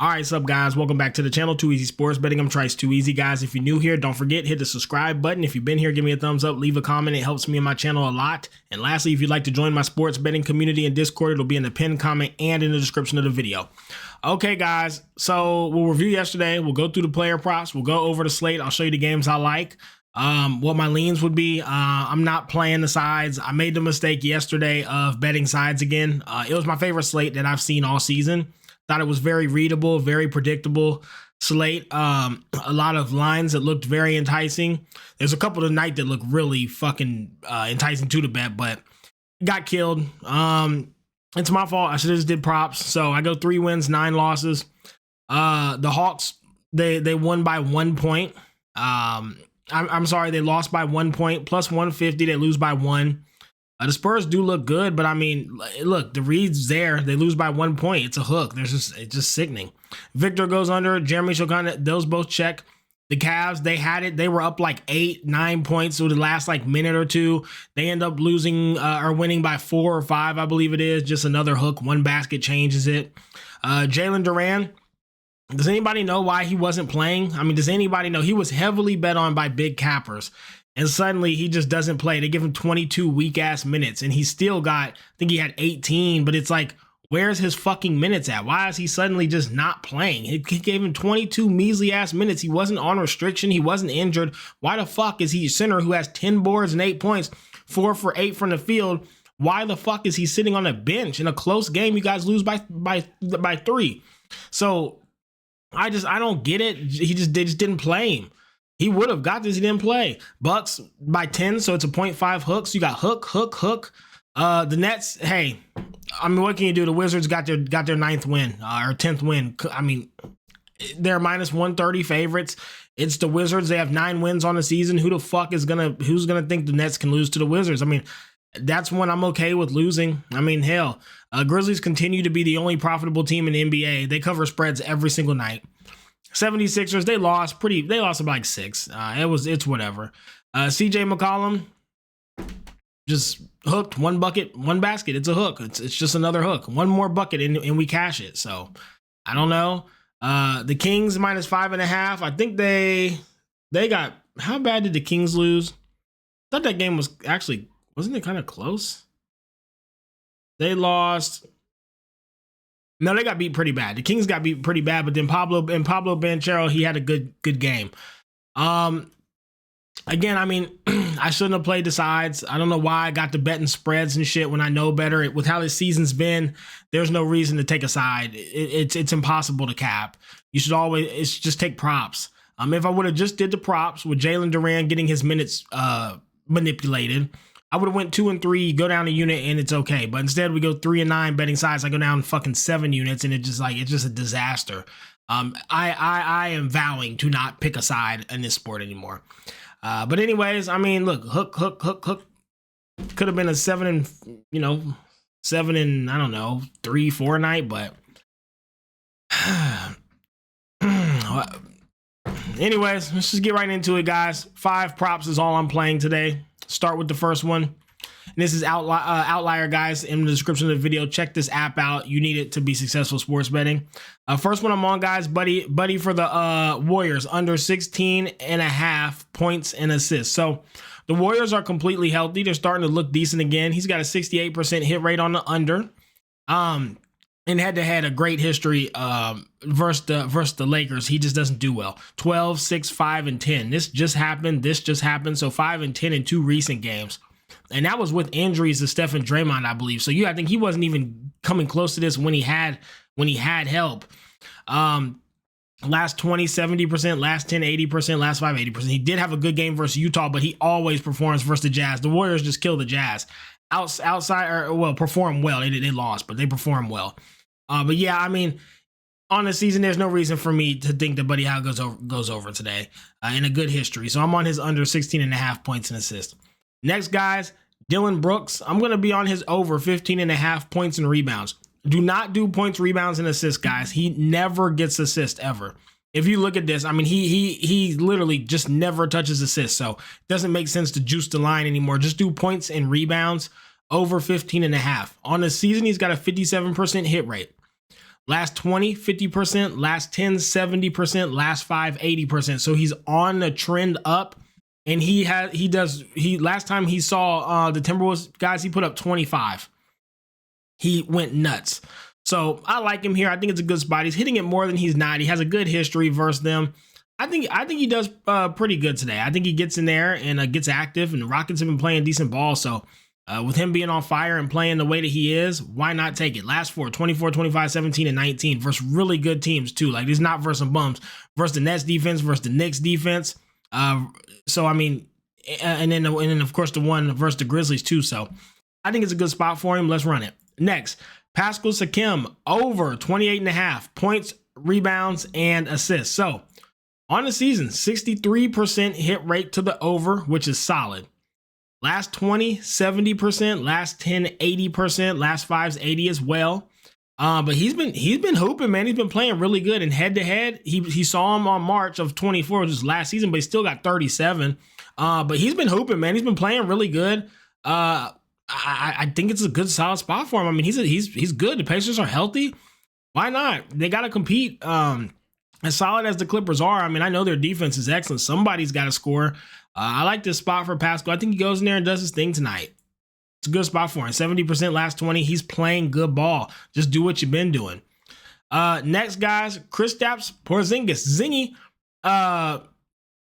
All right, what's up, guys? Welcome back to the channel, Too Easy Sports Betting. I'm Trice Too Easy, guys. If you're new here, don't forget, hit the subscribe button. If you've been here, give me a thumbs up, leave a comment. It helps me and my channel a lot. And lastly, if you'd like to join my sports betting community in Discord, it'll be in the pinned comment and in the description of the video. Okay, guys, so we'll review yesterday. We'll go through the player props. We'll go over the slate. I'll show you the games I like, what my leans would be. I'm not playing the sides. I made the mistake yesterday of betting sides again. It was my favorite slate that I've seen all season. Thought it was very readable, very predictable slate. A lot of lines that looked very enticing. There's a couple tonight that look really fucking enticing to the bet, but got killed. It's my fault. I should have just did props. So I go 3 wins, 9 losses. The Hawks, they won by 1 point. I'm sorry, they lost by 1 point, plus 150. They lose by 1. The Spurs do look good, but I mean, look, the read's there. They lose by 1 point. It's a hook. It's just sickening. Victor goes under. Jeremy Shogun, those both check. The Cavs, they had it. They were up like 8, 9 points through the last like minute or two. They end up losing or winning by 4 or 5, I believe it is. Just another hook. One basket changes it. Jalen Duran, does anybody know why he wasn't playing? I mean, does anybody know? He was heavily bet on by big cappers. And suddenly he just doesn't play. They give him 22 weak ass minutes and he still got, I think he had 18, but it's like, where's his fucking minutes at? Why is he suddenly just not playing? He gave him 22 measly ass minutes. He wasn't on restriction. He wasn't injured. Why the fuck is he a center who has 10 boards and 8 points, 4 for 8 from the field? Why the fuck is he sitting on a bench in a close game? You guys lose by 3. So I don't get it. They just didn't play him. He would have got this. He didn't play. Bucks by 10, so it's a 0.5 hooks. You got hook. The Nets, hey, I mean, what can you do? The Wizards got their 9th win or 10th win. I mean, they're minus 130 favorites. It's the Wizards. They have 9 wins on the season. Who the fuck who's gonna think the Nets can lose to the Wizards? I mean, that's one I'm okay with losing. I mean, hell, Grizzlies continue to be the only profitable team in the NBA. They cover spreads every single night. 76ers, they lost by like 6. It's whatever. CJ McCollum just hooked, 1 bucket, 1 basket. It's a hook. It's just another hook. 1 more bucket and we cash it. So I don't know. The Kings minus 5.5. I think they got, how bad did the Kings lose? I thought that game was actually, wasn't it kind of close? They lost. No, they got beat pretty bad. The Kings got beat pretty bad, but then Pablo Banchero, he had a good game. Again, I mean, I shouldn't have played the sides. I don't know why I got the betting spreads and shit when I know better. With how this season's been, there's no reason to take a side. It's impossible to cap. You should always just take props. If I would have just did the props with Jalen Duran getting his minutes manipulated, I would have went 2 and 3, go down a unit, and it's okay. But instead, we go 3 and 9 betting sides. I go down fucking 7 units, and it's just a disaster. I am vowing to not pick a side in this sport anymore. But anyways, I mean, look, hook. Could have been a 7 and I don't know 3, 4 night, but anyways, let's just get right into it, guys. 5 props is all I'm playing today. Start with the first one. And this is Outlier, guys, in the description of the video. Check this app out. You need it to be successful sports betting. First one I'm on, guys, buddy for the Warriors, under 16.5 points and assists. So the Warriors are completely healthy. They're starting to look decent again. He's got a 68% hit rate on the under. And head-to-head, a great history versus the Lakers. He just doesn't do well. 12, 6, 5, and 10. This just happened. So 5 and 10 in 2 recent games. And that was with injuries to Steph and Draymond, I believe. So I think he wasn't even coming close to this when he had help. Last 20, 70%, last 10, 80%, last 5, 80%. He did have a good game versus Utah, but he always performs versus the Jazz. The Warriors just kill the Jazz. Perform well. They lost, but they perform well. But yeah, I mean, on the season, there's no reason for me to think that Buddy Hield goes over today in a good history. So I'm on his under 16.5 points and assists. Next, guys, Dylan Brooks. I'm going to be on his over 15.5 points and rebounds. Do not do points, rebounds, and assists, guys. He never gets assists ever. If you look at this, I mean, he literally just never touches assists. So it doesn't make sense to juice the line anymore. Just do points and rebounds over 15.5. On the season, he's got a 57% hit rate. Last 20, 50%, last 10, 70%, last 5, 80%. So he's on the trend up. And last time he saw the Timberwolves guys, he put up 25. He went nuts. So I like him here. I think it's a good spot. He's hitting it more than he's not. He has a good history versus them. I think he does pretty good today. I think he gets in there and gets active, and the Rockets have been playing decent ball. So with him being on fire and playing the way that he is, why not take it? Last 4, 24, 25, 17, and 19 versus really good teams too. Like, it's not versus some bums. Versus the Nets defense, versus the Knicks defense. So I mean, and then of course the one versus the Grizzlies too. So I think it's a good spot for him. Let's run it. Next, Pascal Siakam over 28.5 points, rebounds, and assists. So on the season, 63% hit rate to the over, which is solid. Last 20, 70%, last 10, 80%, last 5's 80 as well. But he's been hooping, man. He's been playing really good. And head to head, he saw him on March of 24, which was last season, but he still got 37. But he's been hooping, man. He's been playing really good. I think it's a good solid spot for him. I mean, he's good. The Pacers are healthy. Why not? They got to compete. As solid as the Clippers are, I mean, I know their defense is excellent. Somebody's got to score. I like this spot for Pascal. I think he goes in there and does his thing tonight. It's a good spot for him. 70% last 20. He's playing good ball. Just do what you've been doing. Next, guys, Kristaps Porzingis. Zingy.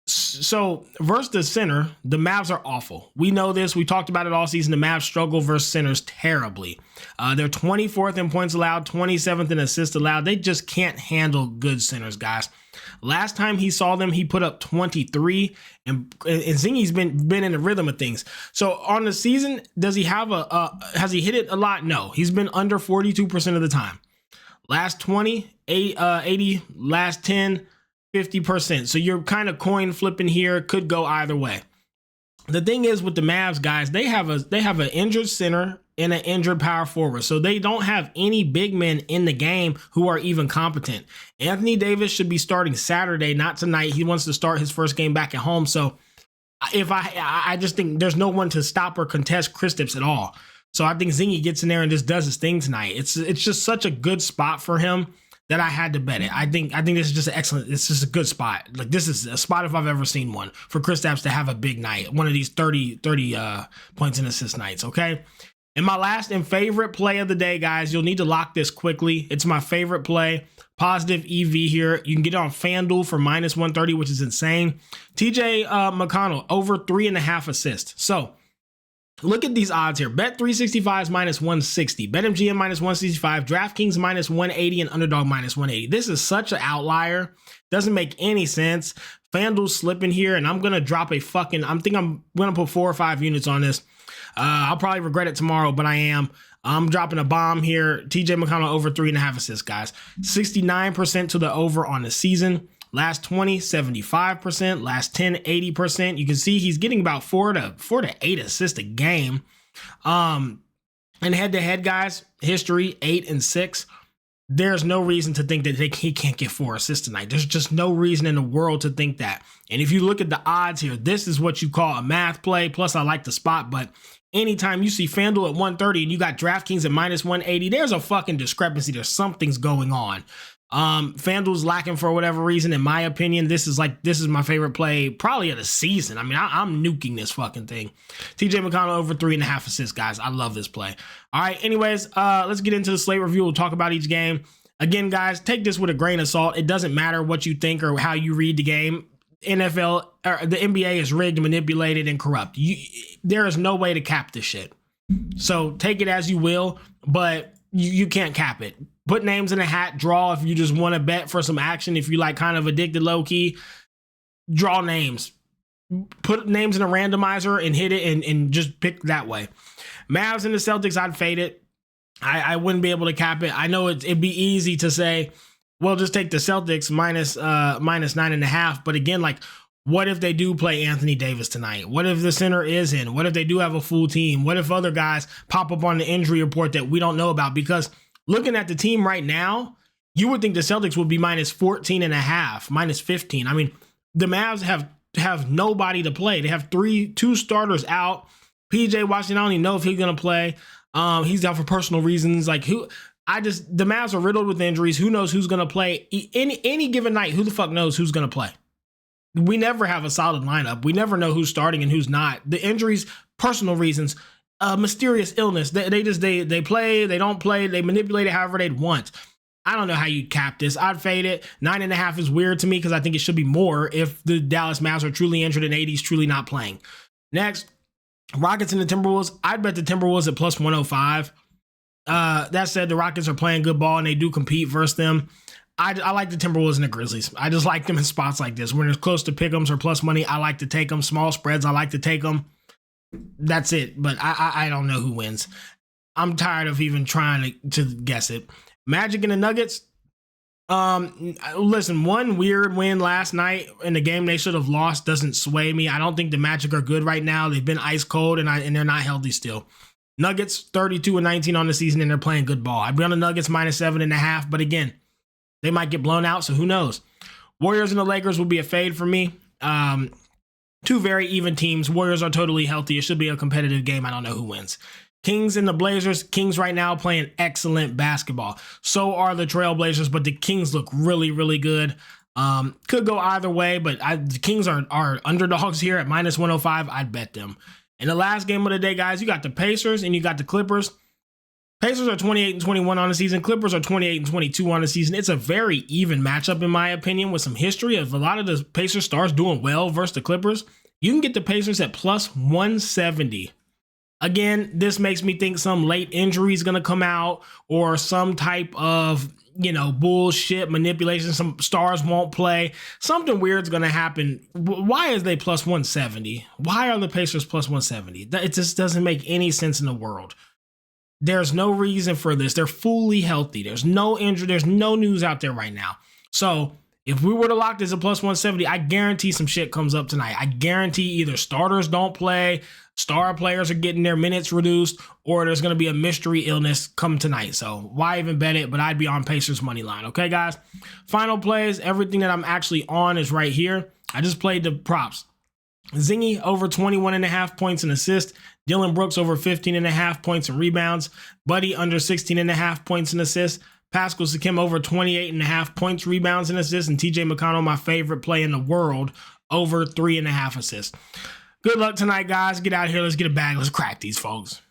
So versus the center, the Mavs are awful. We know this. We talked about it all season. The Mavs struggle versus centers terribly. They're 24th in points allowed, 27th in assists allowed. They just can't handle good centers, guys. Last time he saw them, he put up 23, and Zingy's been in the rhythm of things. So on the season, does he have has he hit it a lot? No, he's been under 42% of the time. Last 20, 80, last 10, 50%. So you're kind of coin flipping here. Could go either way. The thing is with the Mavs, guys, they have an injured center and an injured power forward. So they don't have any big men in the game who are even competent. Anthony Davis should be starting Saturday, not tonight. He wants to start his first game back at home. So if I just think there's no one to stop or contest Kristaps at all. So I think Zingy gets in there and just does his thing tonight. It's just such a good spot for him that I had to bet it. I think this is just an excellent. It's just a good spot. Like, this is a spot if I've ever seen one for Kristaps to have a big night. One of these 30 points and assist nights. Okay. And my last and favorite play of the day, guys. You'll need to lock this quickly. It's my favorite play. Positive EV here. You can get it on FanDuel for minus 130, which is insane. TJ McConnell over 3.5 assists. So look at these odds here. Bet 365 is minus 160. BetMGM minus 165. DraftKings minus 180 and Underdog minus 180. This is such an outlier. Doesn't make any sense. FanDuel's slipping here, and I'm going to drop I'm going to put 4 or 5 units on this. I'll probably regret it tomorrow, but I'm dropping a bomb here. TJ McConnell over 3.5 assists, guys. 69% to the over on the season. Last 20, 75%. Last 10, 80%. You can see he's getting about 4 to 8 assists a game. And head-to-head, guys, history, 8 and 6. There's no reason to think that he can't get 4 assists tonight. There's just no reason in the world to think that. And if you look at the odds here, this is what you call a math play. Plus, I like the spot, but anytime you see FanDuel at 130 and you got DraftKings at minus 180, there's a fucking discrepancy. There's something's going on. FanDuel's lacking for whatever reason. In my opinion, this is my favorite play probably of the season. I mean, I'm nuking this fucking thing. TJ McConnell over 3.5 assists, guys. I love this play. All right. Anyways, let's get into the slate review. We'll talk about each game. Again, guys, take this with a grain of salt. It doesn't matter what you think or how you read the game. NFL or the NBA is rigged, manipulated, and corrupt. There is no way to cap this shit. So take it as you will, but you can't cap it. Put names in a hat, draw if you just want to bet for some action. If you like kind of addicted low key, draw names. Put names in a randomizer and hit it and just pick that way. Mavs and the Celtics, I'd fade it. I wouldn't be able to cap it. I know it'd be easy to say, well, just take the Celtics minus 9.5. But again, like, what if they do play Anthony Davis tonight? What if the center is in? What if they do have a full team? What if other guys pop up on the injury report that we don't know about? Because looking at the team right now, you would think the Celtics would be minus 14.5, minus 15. I mean, the Mavs have nobody to play. They have 2 starters out. PJ Washington, I don't even know if he's going to play. He's out for personal reasons. Like, The Mavs are riddled with injuries. Who knows who's going to play? Any given night, who the fuck knows who's going to play? We never have a solid lineup. We never know who's starting and who's not. The injuries, personal reasons, mysterious illness. They play, they don't play, they manipulate it however they'd want. I don't know how you cap this. I'd fade it. 9.5 is weird to me because I think it should be more if the Dallas Mavs are truly injured and AD's truly not playing. Next, Rockets and the Timberwolves. I'd bet the Timberwolves at plus 105. That said, the Rockets are playing good ball and they do compete versus them. I like the Timberwolves and the Grizzlies. I just like them in spots like this. When it's close to pick'ems or plus money, I like to take them. Small spreads, I like to take them. That's it. But I don't know who wins. I'm tired of even trying to guess it. Magic and the Nuggets. Listen, one weird win last night in the game they should have lost doesn't sway me. I don't think the Magic are good right now. They've been ice cold and they're not healthy still. Nuggets 32-19 on the season and they're playing good ball. I'd be on the Nuggets minus 7.5, but again, they might get blown out, so who knows? Warriors and the Lakers will be a fade for me. Two very even teams. Warriors are totally healthy. It should be a competitive game. I don't know who wins. Kings and the Blazers. Kings right now playing excellent basketball. So are the Trailblazers, but the Kings look really, really good. Could go either way, but the Kings are underdogs here at minus 105. I'd bet them. In the last game of the day, guys, you got the Pacers and you got the Clippers. Pacers are 28-21 on the season. Clippers are 28-22 on the season. It's a very even matchup, in my opinion, with some history of a lot of the Pacers stars doing well versus the Clippers. You can get the Pacers at plus 170. Again, this makes me think some late injury is going to come out or some type of, bullshit manipulation. Some stars won't play. Something weird's going to happen. Why is they plus 170? Why are the Pacers plus 170? It just doesn't make any sense in the world. There's no reason for this. They're fully healthy. There's no injury. There's no news out there right now. So if we were to lock this at plus 170, I guarantee some shit comes up tonight. I guarantee either starters don't play, star players are getting their minutes reduced, or there's going to be a mystery illness come tonight. So why even bet it? But I'd be on Pacers money line. Okay, guys? Final plays. Everything that I'm actually on is right here. I just played the props. Zingy over 21.5 points and assists. Dylan Brooks over 15.5 points and rebounds. Buddy under 16.5 points and assists. Pascal Siakam over 28.5 points, rebounds, and assists. And TJ McConnell, my favorite play in the world, over 3.5 assists. Good luck tonight, guys. Get out here. Let's get a bag. Let's crack these folks.